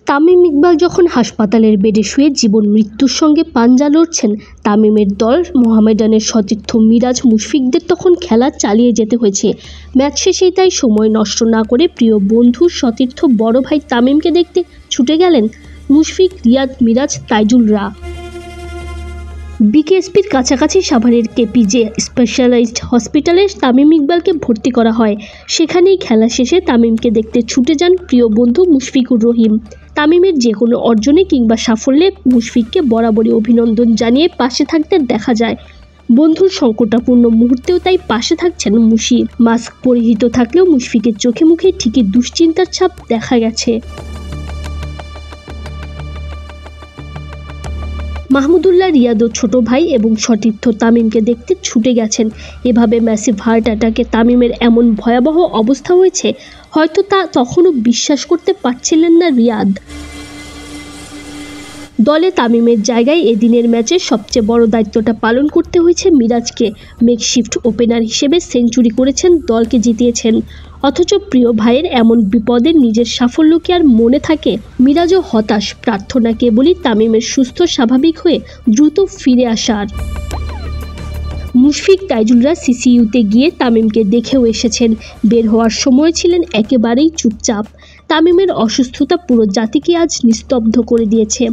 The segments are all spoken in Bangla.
তামিম ইকবাল যখন হাসপাতালের বেডে শুয়ে জীবন মৃত্যুর সঙ্গে পাঞ্জা লড়ছেন, তামিমের দল মোহামেডানের সতীর্থ মিরাজ মুশফিকদের তখন খেলা চালিয়ে যেতে হয়েছে। ম্যাচ শেষেই তাই সময় নষ্ট না করে প্রিয় বন্ধু সতীর্থ বড় ভাই তামিমকে দেখতে ছুটে গেলেন মুশফিক, রিয়াদ, মিরাজ, তাইজুলরা। বিকেএসপির কাছাকাছি সাভারের কেপিজে স্পেশালাইজড হসপিটালে তামিম ইকবালকে ভর্তি করা হয়। সেখানেই খেলা শেষে তামিমকে দেখতে ছুটে যান প্রিয় বন্ধু মুশফিকুর রহিম। তামিমের যে কোনো অর্জনে কিংবা সাফল্যে মুশফিককে বরাবরই অভিনন্দন জানিয়ে পাশে থাকতে দেখা যায়। বন্ধুর সংকটাপূর্ণ মুহূর্তেও তাই পাশে থাকছেন মুশি। মাস্ক পরিহিত থাকলেও মুশফিকের চোখে মুখে ঠিকই দুশ্চিন্তার ছাপ দেখা গেছে। মাহমুদুল্লাহ রিয়াদও ছোট ভাই এবং সতীর্থ তামিমকে দেখতে ছুটে গেছেন। এভাবে ম্যাসিভ হার্ট অ্যাটাকে তামিমের এমন ভয়াবহ অবস্থা হয়েছে, হয়তো তা তখনও বিশ্বাস করতে পারছিলেন না রিয়াদ। দলে তামিমের জায়গায় এদিনের ম্যাচে সবচেয়ে বড় দায়িত্বটা পালন করতে হয়েছে মিরাজকে। মেকশিফট ওপেনার হিসেবে সেঞ্চুরি করেছেন, দলকে জিতিয়েছেন। অথচ প্রিয় ভাইয়ের এমন বিপদে নিজের সাফল্য কি আর মনে থাকে? মিরাজও হতাশ, প্রার্থনা কেবলই তামিমের সুস্থ স্বাভাবিক হয়ে দ্রুত ফিরে আসার। মুশফিক, তাইজুলরা সিসিইউতে গিয়ে তামিমকে দেখেও এসেছেন। বের হওয়ার সময় ছিলেন একেবারেই চুপচাপ। তামিমের অসুস্থতা পুরো জাতিকে আজ নিস্তব্ধ করে দিয়েছে।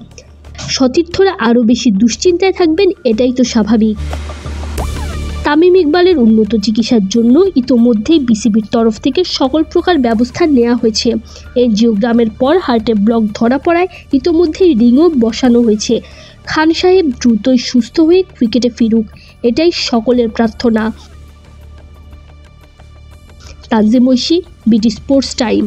সতীর্থরা আরও বেশি দুশ্চিন্তায় থাকবেন, এটাই তো স্বাভাবিক। তামিম ইকবালের উন্নত চিকিৎসার জন্য ইতোমধ্যেই বিসিবির তরফ থেকে সকল প্রকার ব্যবস্থা নেওয়া হয়েছে। এনজিওগ্রামের পর হার্টে ব্লক ধরা পড়ায় ইতোমধ্যেই রিংও বসানো হয়েছে। খান সাহেব দ্রুতই সুস্থ হয়ে ক্রিকেটে ফিরুক, এটাই সকলের প্রার্থনা। Tanzim Oishi, BD sports time.